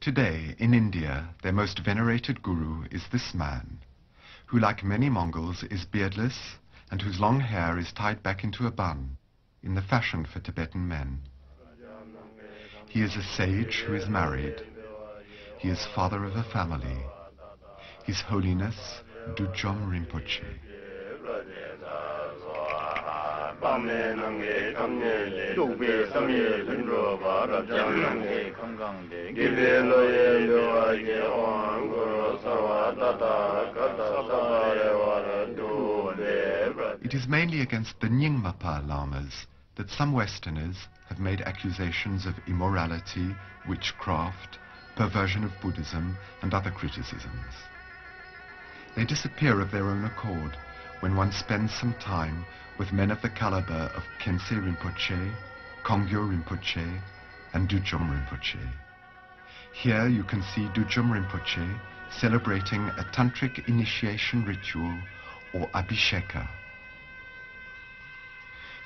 Today, in India, their most venerated guru is this man, who, like many Mongols, is beardless and whose long hair is tied back into a bun, in the fashion for Tibetan men. He is a sage who is married. He is father of a family. His Holiness, Dudjom Rinpoche. It is mainly against the Nyingmapa Lamas that some Westerners have made accusations of immorality, witchcraft, perversion of Buddhism, and other criticisms. They disappear of their own accord when one spends some time with men of the caliber of Khyentse Rinpoche, Kongyo Rinpoche, and Dudjom Rinpoche. Here you can see Dudjom Rinpoche celebrating a tantric initiation ritual, or abhisheka.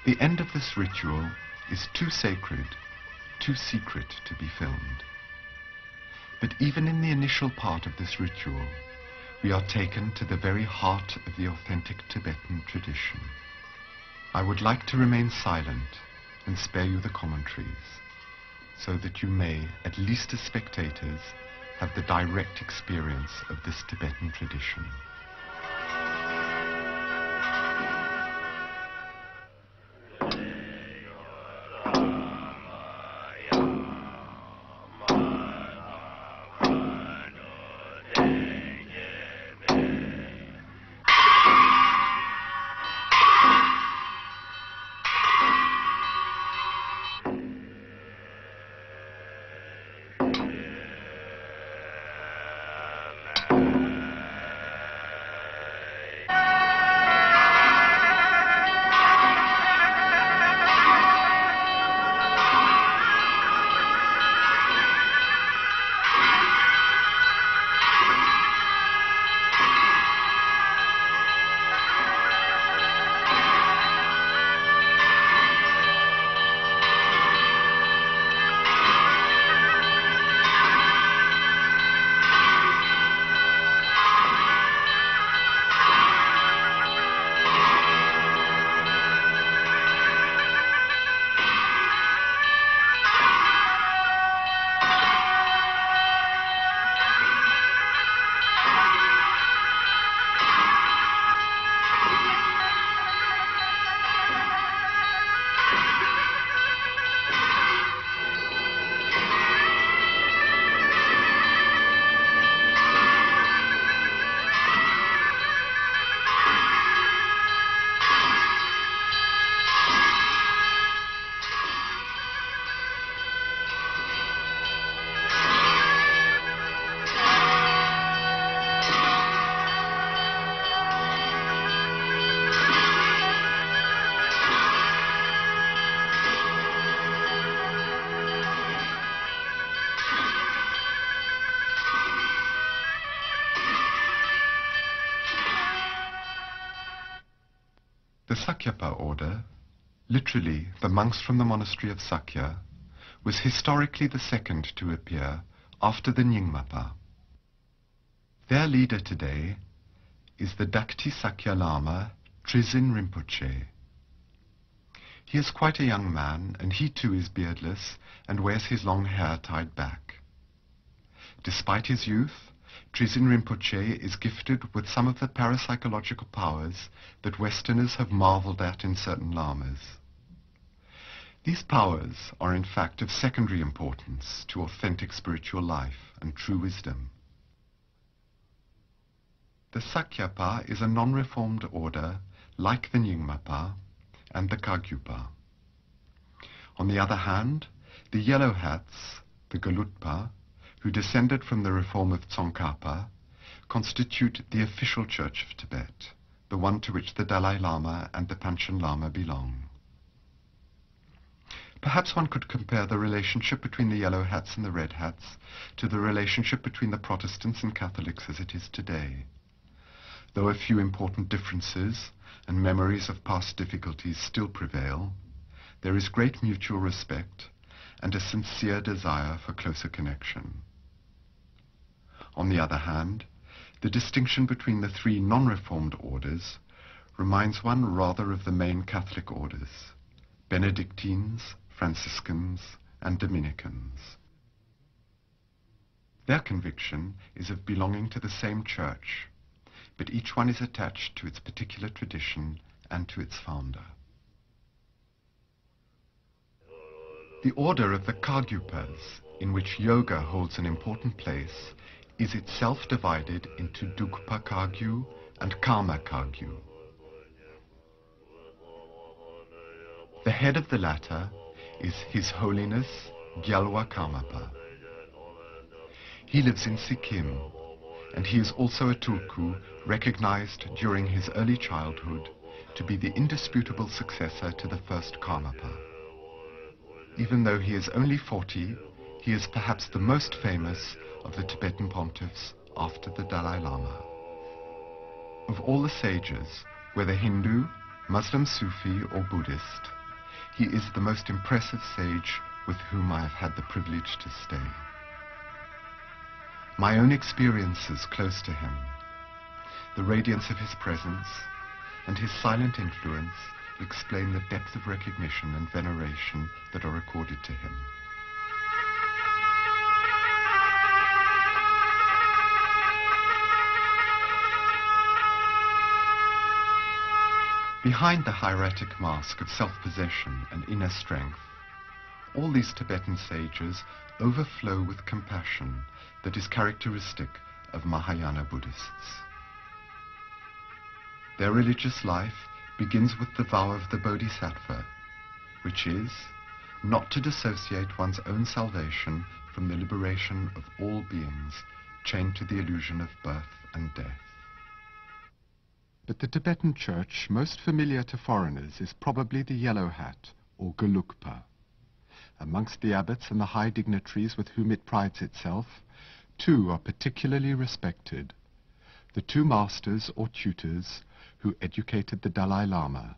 The end of this ritual is too sacred, too secret to be filmed. But even in the initial part of this ritual, we are taken to the very heart of the authentic Tibetan tradition. I would like to remain silent and spare you the commentaries, so that you may, at least as spectators, have the direct experience of this Tibetan tradition. The Sakyapa order, literally the monks from the monastery of Sakya, was historically the second to appear after the Nyingmapa. Their leader today is the Dakti Sakya Lama Trizin Rinpoche. He is quite a young man, and he too is beardless and wears his long hair tied back. Despite his youth, Trizin Rinpoche is gifted with some of the parapsychological powers that Westerners have marveled at in certain lamas. These powers are in fact of secondary importance to authentic spiritual life and true wisdom. The Sakyapa is a non-reformed order like the Nyingmapa and the Kagyupa. On the other hand, the Yellow Hats, the Gelugpa, who descended from the reform of Tsongkhapa, constitute the official church of Tibet, the one to which the Dalai Lama and the Panchen Lama belong. Perhaps one could compare the relationship between the Yellow Hats and the Red Hats to the relationship between the Protestants and Catholics as it is today. Though a few important differences and memories of past difficulties still prevail, there is great mutual respect and a sincere desire for closer connection. On the other hand, the distinction between the three non-reformed orders reminds one rather of the main Catholic orders, Benedictines, Franciscans, and Dominicans. Their conviction is of belonging to the same church, but each one is attached to its particular tradition and to its founder. The order of the Kagyupas, in which yoga holds an important place, is itself divided into Dukpa Kagyu and Karma Kagyu. The head of the latter is His Holiness Gyalwa Karmapa. He lives in Sikkim, and he is also a Tulku recognized during his early childhood to be the indisputable successor to the first Karmapa. Even though he is only 40, he is perhaps the most famous of the Tibetan pontiffs after the Dalai Lama. Of all the sages, whether Hindu, Muslim Sufi or Buddhist, he is the most impressive sage with whom I have had the privilege to stay. My own experiences close to him, the radiance of his presence, and his silent influence explain the depth of recognition and veneration that are accorded to him. Behind the hieratic mask of self-possession and inner strength, all these Tibetan sages overflow with compassion that is characteristic of Mahayana Buddhists. Their religious life begins with the vow of the Bodhisattva, which is not to dissociate one's own salvation from the liberation of all beings chained to the illusion of birth and death. But the Tibetan church most familiar to foreigners is probably the yellow hat, or Gelugpa. Amongst the abbots and the high dignitaries with whom it prides itself, two are particularly respected: the two masters or tutors who educated the Dalai Lama.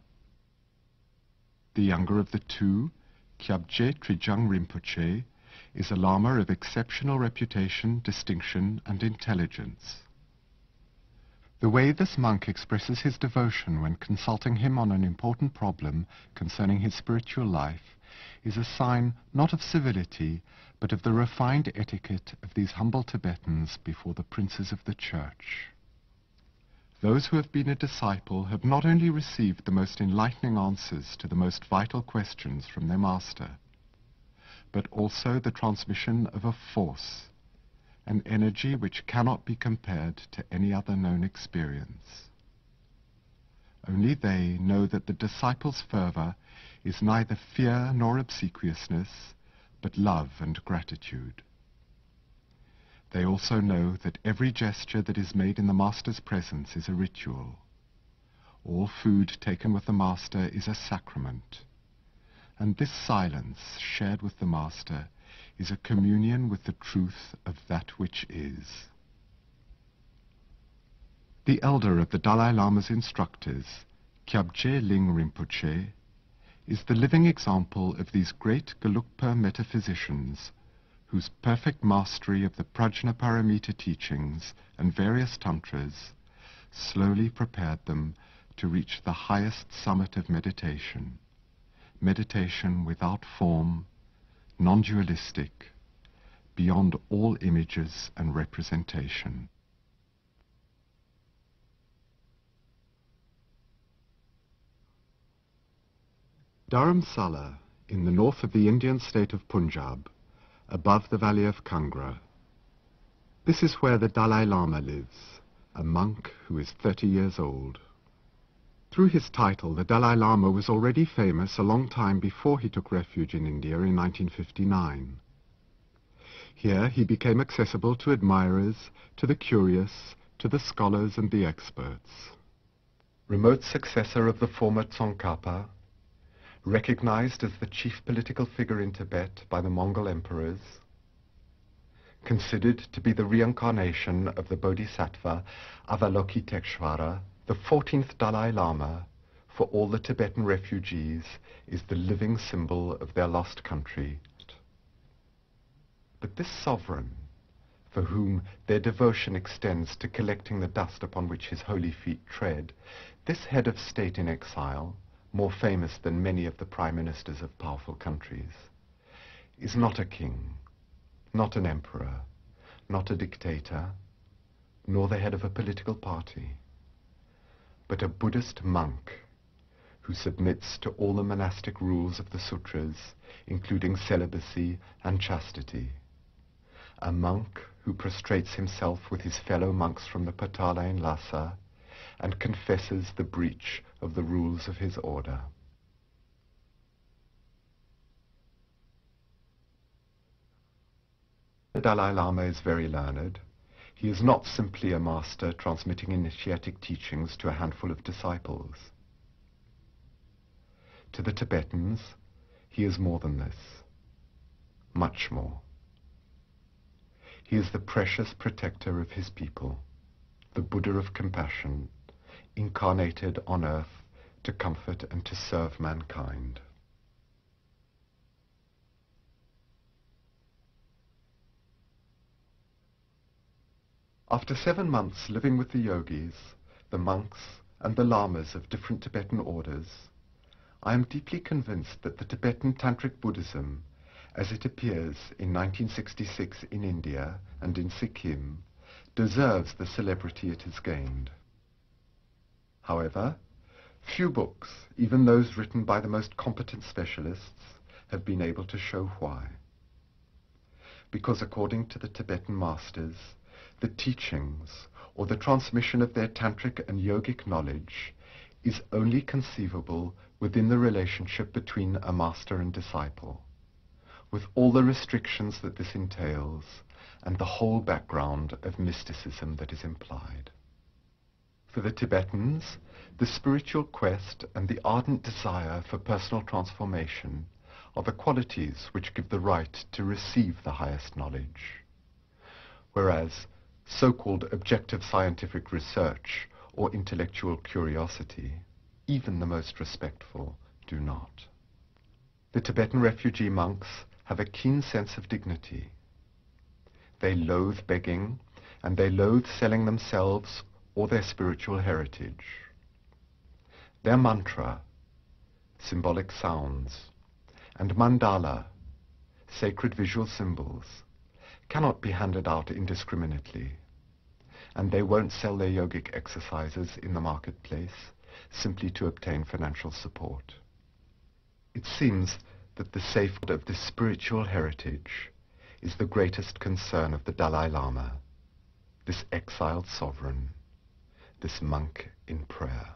The younger of the two, Kyabje Trijang Rinpoche, is a Lama of exceptional reputation, distinction, and intelligence. The way this monk expresses his devotion when consulting him on an important problem concerning his spiritual life is a sign not of civility, but of the refined etiquette of these humble Tibetans before the princes of the church. Those who have been a disciple have not only received the most enlightening answers to the most vital questions from their master, but also the transmission of a force, an energy which cannot be compared to any other known experience. Only they know that the disciple's fervor is neither fear nor obsequiousness, but love and gratitude. They also know that every gesture that is made in the Master's presence is a ritual. All food taken with the Master is a sacrament, and this silence shared with the Master is a communion with the truth of that which is. The elder of the Dalai Lama's instructors, Kyabje Ling Rinpoche, is the living example of these great Gelugpa metaphysicians whose perfect mastery of the Prajnaparamita teachings and various tantras slowly prepared them to reach the highest summit of meditation, meditation without form, non-dualistic, beyond all images and representation. Dharamsala, in the north of the Indian state of Punjab, above the valley of Kangra. This is where the Dalai Lama lives, a monk who is 30 years old. Through his title, the Dalai Lama was already famous a long time before he took refuge in India in 1959. Here he became accessible to admirers, to the curious, to the scholars and the experts. Remote successor of the former Tsongkhapa, recognized as the chief political figure in Tibet by the Mongol emperors, considered to be the reincarnation of the Bodhisattva Avalokiteshvara, the 14th Dalai Lama, for all the Tibetan refugees, is the living symbol of their lost country. But this sovereign, for whom their devotion extends to collecting the dust upon which his holy feet tread, this head of state in exile, more famous than many of the prime ministers of powerful countries, is not a king, not an emperor, not a dictator, nor the head of a political party, but a Buddhist monk who submits to all the monastic rules of the sutras, including celibacy and chastity. A monk who prostrates himself with his fellow monks from the Patala in Lhasa and confesses the breach of the rules of his order. The Dalai Lama is very learned. He is not simply a master transmitting initiatic teachings to a handful of disciples. To the Tibetans, he is more than this, much more. He is the precious protector of his people, the Buddha of compassion, incarnated on earth to comfort and to serve mankind. After 7 months living with the yogis, the monks, and the lamas of different Tibetan orders, I am deeply convinced that the Tibetan Tantric Buddhism, as it appears in 1966 in India and in Sikkim, deserves the celebrity it has gained. However, few books, even those written by the most competent specialists, have been able to show why. Because according to the Tibetan masters, the teachings, or the transmission of their tantric and yogic knowledge, is only conceivable within the relationship between a master and disciple, with all the restrictions that this entails, and the whole background of mysticism that is implied. For the Tibetans, the spiritual quest and the ardent desire for personal transformation are the qualities which give the right to receive the highest knowledge, whereas so-called objective scientific research or intellectual curiosity, even the most respectful, do not. The Tibetan refugee monks have a keen sense of dignity. They loathe begging, and they loathe selling themselves or their spiritual heritage. Their mantra, symbolic sounds, and mandala, sacred visual symbols, cannot be handed out indiscriminately, and they won't sell their yogic exercises in the marketplace simply to obtain financial support. It seems that the safeguard of this spiritual heritage is the greatest concern of the Dalai Lama, this exiled sovereign, this monk in prayer.